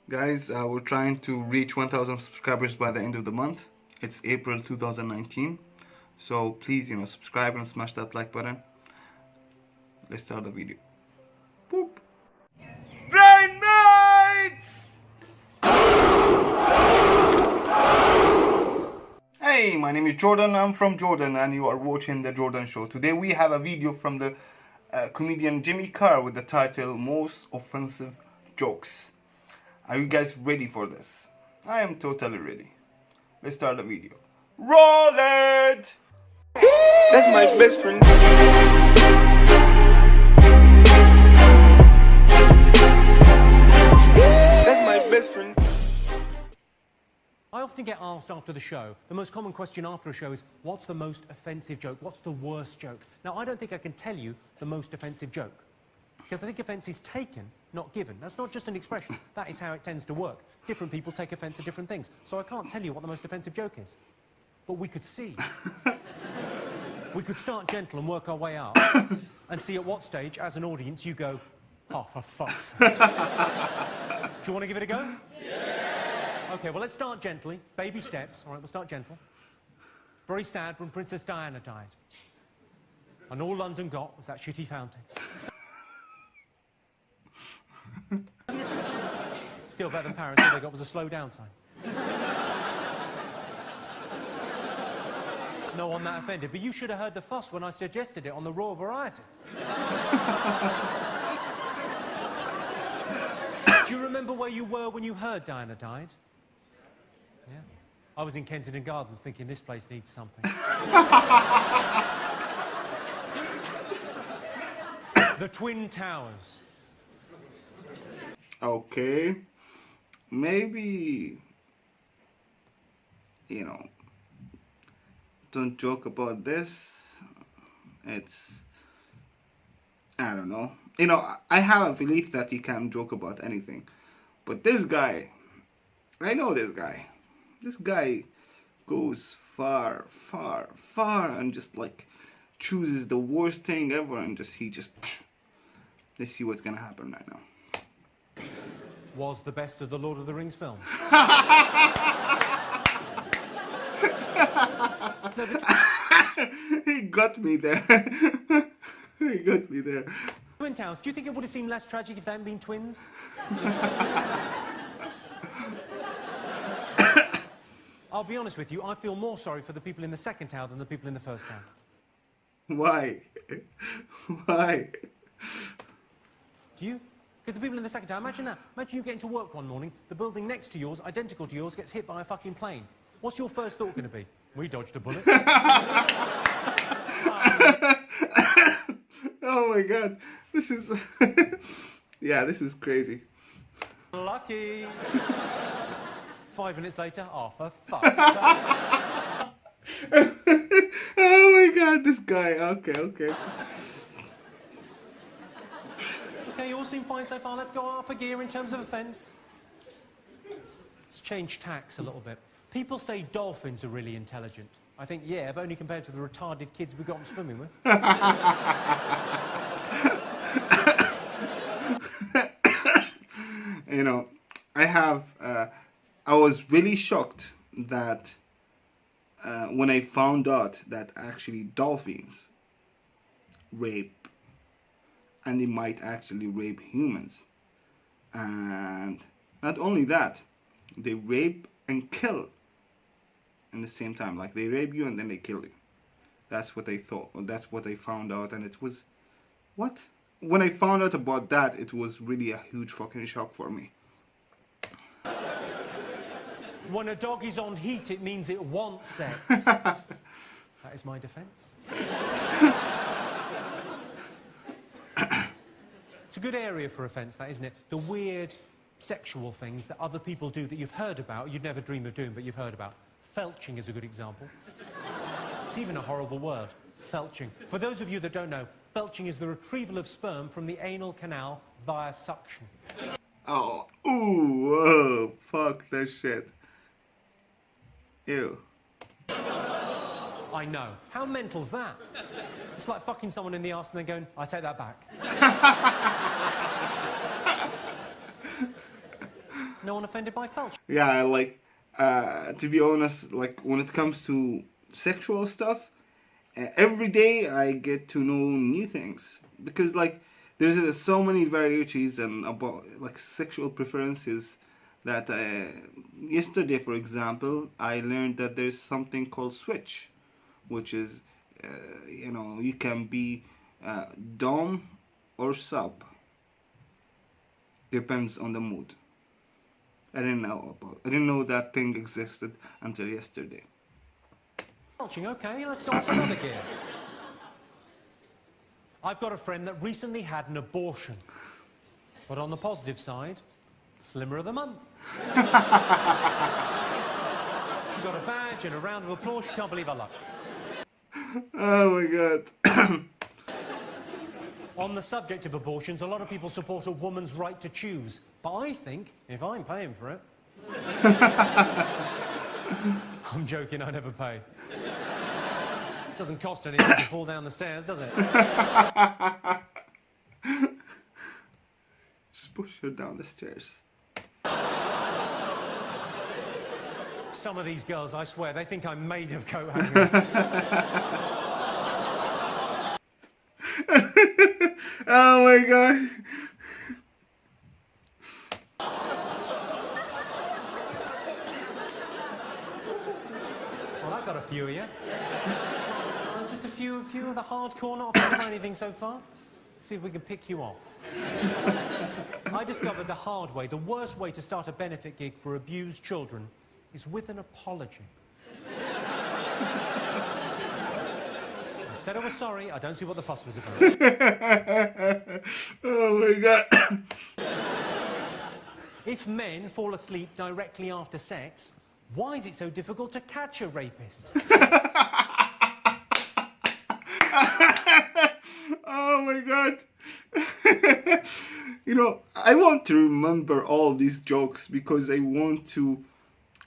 Guys, we're trying to reach 1,000 subscribers by the end of the month. It's April 2019. So please, subscribe and smash that like button. Let's start the video. Boop. Train mates! Hey, my name is Jordan. I'm from Jordan and you are watching The Jordan Show. Today we have a video from the comedian Jimmy Carr with the title Most Offensive Jokes. Are you guys ready for this? I am totally ready. Let's start the video. Roll it! That's my best friend. That's my best friend. I often get asked after the show, the most common question after a show is, what's the most offensive joke? What's the worst joke? Now, I don't think I can tell you the most offensive joke. Because I think offence is taken, not given. That's not just an expression. That is how it tends to work. Different people take offence at different things. So I can't tell you what the most offensive joke is. But we could see. We could start gentle and work our way up and see at what stage, as an audience, you go, oh, for fuck's sake. Do you want to give it a go? Yeah! OK, well, let's start gently. Baby steps. All right, we'll start gentle. Very sad when Princess Diana died. And all London got was that shitty fountain. Still better than Paris, all they got was a slow down sign. No one that offended, but you should have heard the fuss when I suggested it on the Raw Variety. Do you remember where you were when you heard Diana died? Yeah? I was in Kensington Gardens thinking this place needs something. The Twin Towers. Okay. Maybe, don't joke about this. It's, I don't know. I have a belief that you can joke about anything. But this guy, I know this guy. This guy goes far, far, far and just like chooses the worst thing ever and he just, let's see what's gonna happen right now. Was the best of the Lord of the Rings films. He got me there. He got me there. Twin Towers, do you think it would have seemed less tragic if they hadn't been twins? I'll be honest with you, I feel more sorry for the people in the second tower than the people in the first tower. Why? Why? Do you? Because the people in the second tower, imagine that. Imagine you get into work one morning, the building next to yours, identical to yours, gets hit by a fucking plane. What's your first thought going to be? We dodged a bullet. Oh my god. This is... yeah, this is crazy. Lucky. 5 minutes later, oh, for fuck's sake. Oh my god, this guy. Okay. OK, you all seem fine so far. Let's go up a gear in terms of offence. Let's change tacks a little bit. People say dolphins are really intelligent. I think, yeah, but only compared to the retarded kids we got them swimming with. I was really shocked that when I found out that actually dolphins rape, and they might actually rape humans. And not only that, they rape and kill in the same time. Like, they rape you and then they kill you. That's what they thought. That's what I found out. And it was, what? When I found out about that, it was really a huge fucking shock for me. When a dog is on heat, it means it wants sex. That is my defence. It's a good area for offence, that, isn't it? The weird sexual things that other people do that you've heard about, you'd never dream of doing, but you've heard about. Felching is a good example. It's even a horrible word, felching. For those of you that don't know, felching is the retrieval of sperm from the anal canal via suction. Oh, ooh, whoa, fuck that shit. Ew. I know. How mental's that? It's like fucking someone in the arse and then going, I take that back. No one offended by felch. Yeah, like, to be honest, like, when it comes to sexual stuff, every day I get to know new things. Because, like, there's so many varieties and about, like, sexual preferences that, yesterday, for example, I learned that there's something called switch, which is, you can be dom or sub. Depends on the mood. I didn't know that thing existed until yesterday. Felching, okay, let's go on another gear. I've got a friend that recently had an abortion. But on the positive side, Slimmer of the Month. She got a badge and a round of applause. She can't believe her luck. Oh my god. On the subject of abortions, a lot of people support a woman's right to choose. But I think, if I'm paying for it... I'm joking, I never pay. It doesn't cost anything to fall down the stairs, does it? Just push her down the stairs. Some of these girls, I swear, they think I'm made of coat hangers. Oh my god. Well, that got a few of you. Just a few of the hardcore, not offended by anything so far. See if we can pick you off. I discovered the hard way, the worst way to start a benefit gig for abused children is with an apology. I said I was sorry, I don't see what the fuss was about. Oh my god. If men fall asleep directly after sex, why is it so difficult to catch a rapist? Oh my god. I want to remember all of these jokes because I want to,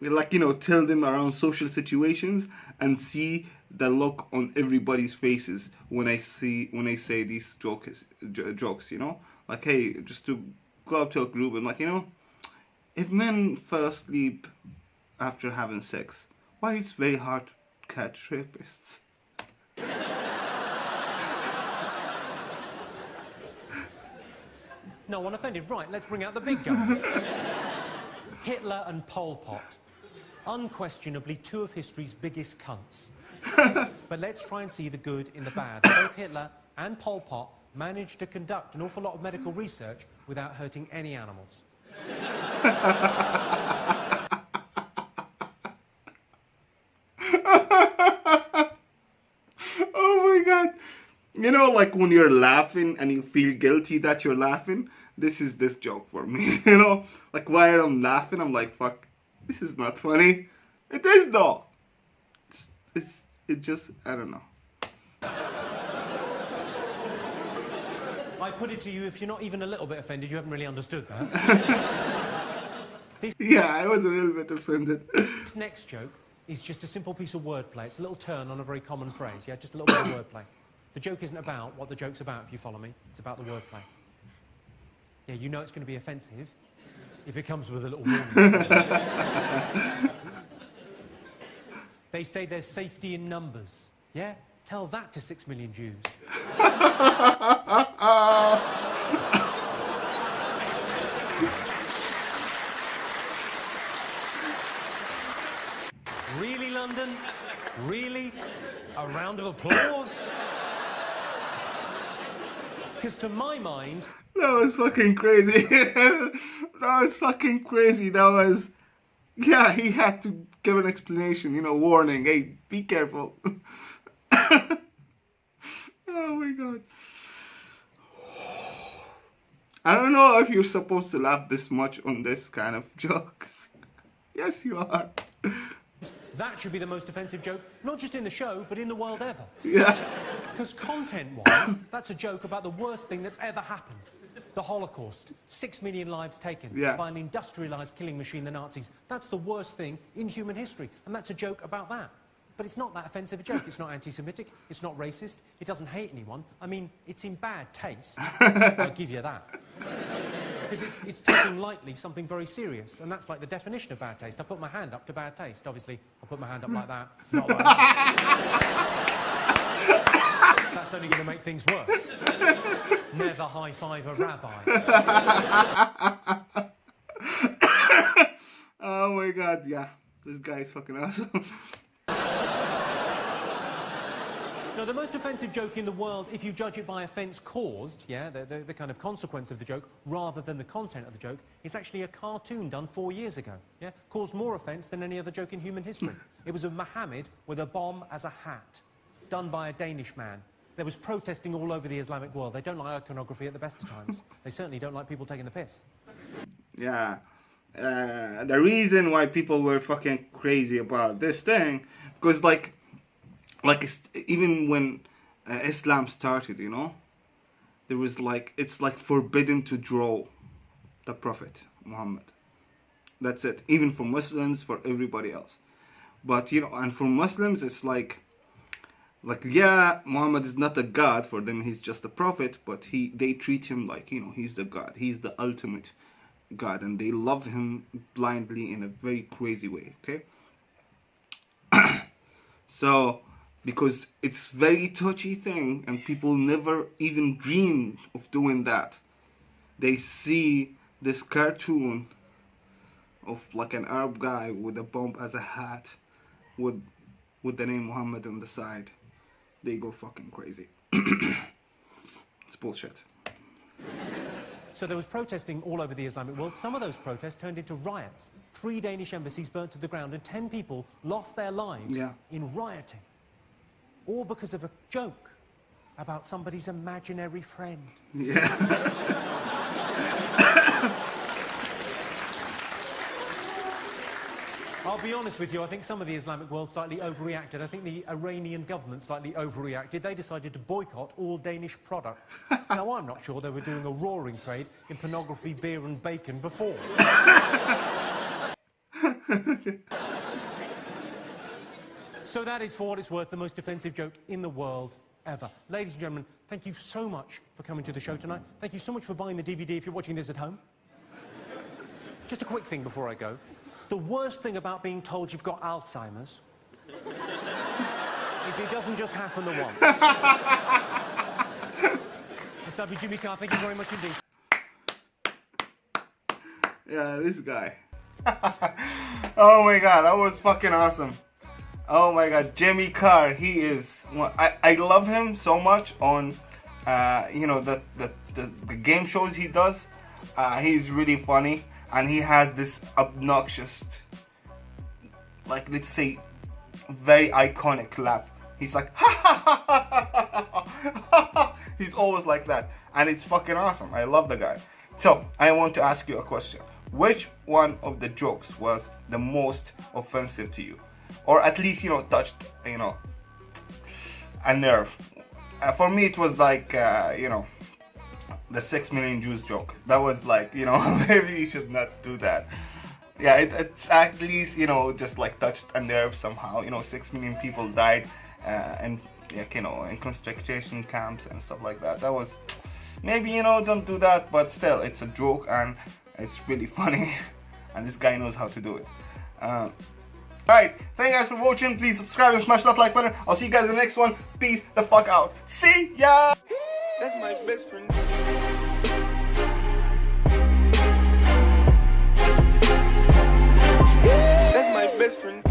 like, tell them around social situations and see the look on everybody's faces when I say these jokes, like, hey, just to go up to a group and, like, if men fall asleep after having sex, why it's very hard to catch rapists? No one offended. Right, let's bring out the big guns. Hitler and Pol Pot. Unquestionably two of history's biggest cunts. But let's try and see the good in the bad. Both Hitler and Pol Pot managed to conduct an awful lot of medical research without hurting any animals. Oh my god. Like when you're laughing and you feel guilty that you're laughing, this is this joke for me. Like while I'm laughing, I'm like, fuck, this is not funny. It is though. It just, I don't know. I put it to you, if you're not even a little bit offended, you haven't really understood that. Yeah, I was a little bit offended. This next joke is just a simple piece of wordplay. It's a little turn on a very common phrase, yeah? Just a little bit of wordplay. The joke isn't about what the joke's about, if you follow me. It's about the wordplay. Yeah, you know it's going to be offensive if it comes with a little warning. They say there's safety in numbers. Yeah? Tell that to 6 million Jews. Really, London? Really? A round of applause? Because to my mind... That was fucking crazy. That was fucking crazy. That was... Yeah, he had to give an explanation, warning. Hey, be careful. Oh my god. I don't know if you're supposed to laugh this much on this kind of jokes. Yes, you are. That should be the most offensive joke, not just in the show, but in the world ever. Yeah. Because content-wise, that's a joke about the worst thing that's ever happened. The Holocaust. 6 million lives taken by an industrialised killing machine, the Nazis. That's the worst thing in human history, and that's a joke about that. But it's not that offensive a joke. It's not anti-Semitic. It's not racist. It doesn't hate anyone. I mean, it's in bad taste. I'll give you that. Because it's taking lightly something very serious, and that's like the definition of bad taste. I put my hand up to bad taste. Obviously, I put my hand up like that, not like that. That's only going to make things worse. Never high-five a rabbi. Oh my god, yeah. This guy is fucking awesome. Now, the most offensive joke in the world, if you judge it by offence caused, yeah, the kind of consequence of the joke, rather than the content of the joke, is actually a cartoon done 4 years ago, yeah? Caused more offence than any other joke in human history. It was of Muhammad with a bomb as a hat, done by a Danish man. There was protesting all over the Islamic world. They don't like iconography at the best of times. They certainly don't like people taking the piss. Yeah. The reason why people were fucking crazy about this thing, because even when Islam started, you know, there was it's like forbidden to draw the Prophet Muhammad. That's it. Even for Muslims, for everybody else. But you know, and for Muslims, it's like yeah, Muhammad is not a god for them. He's just a prophet, but they treat him like, you know, he's the god. He's the ultimate god, and they love him blindly in a very crazy way. Okay. So, because it's very touchy thing, and people never even dream of doing that. They see this cartoon of like an Arab guy with a bomb as a hat, with the name Muhammad on the side. They go fucking crazy. It's bullshit. So there was protesting all over the Islamic world. Some of those protests turned into riots. 3 Danish embassies burnt to the ground, and 10 people lost their lives in rioting. All because of a joke about somebody's imaginary friend. Yeah. I'll be honest with you, I think some of the Islamic world slightly overreacted. I think the Iranian government slightly overreacted. They decided to boycott all Danish products. Now, I'm not sure they were doing a roaring trade in pornography, beer and bacon before. So that is, for what it's worth, the most offensive joke in the world ever. Ladies and gentlemen, thank you so much for coming to the show tonight. Thank you so much for buying the DVD if you're watching this at home. Just a quick thing before I go. The worst thing about being told you've got Alzheimer's is it doesn't just happen the once. It's lovely, Jimmy Carr. Thank you very much indeed. Yeah, this guy. Oh my god, that was fucking awesome. Oh my god, Jimmy Carr, he is... I love him so much on, you know, the game shows he does. He's really funny. And he has this obnoxious, like, let's say, very iconic laugh. He's like, ha ha ha ha ha ha. He's always like that. And it's fucking awesome. I love the guy. So, I want to ask you a question. Which one of the jokes was the most offensive to you? Or at least, you know, touched, you know, a nerve. For me, it was like, you know, the 6 million Jews joke. That was like, you know, maybe you should not do that. Yeah, it's at least, you know, just like touched a nerve somehow. You know, 6 million people died and, like, you know, in concentration camps and stuff like that. That was, maybe, you know, don't do that, but still, it's a joke and it's really funny. And this guy knows how to do it. Alright, thank you guys for watching. Please subscribe and smash that like button. I'll see you guys in the next one. Peace the fuck out. See ya! That's my best friend. That's my best friend.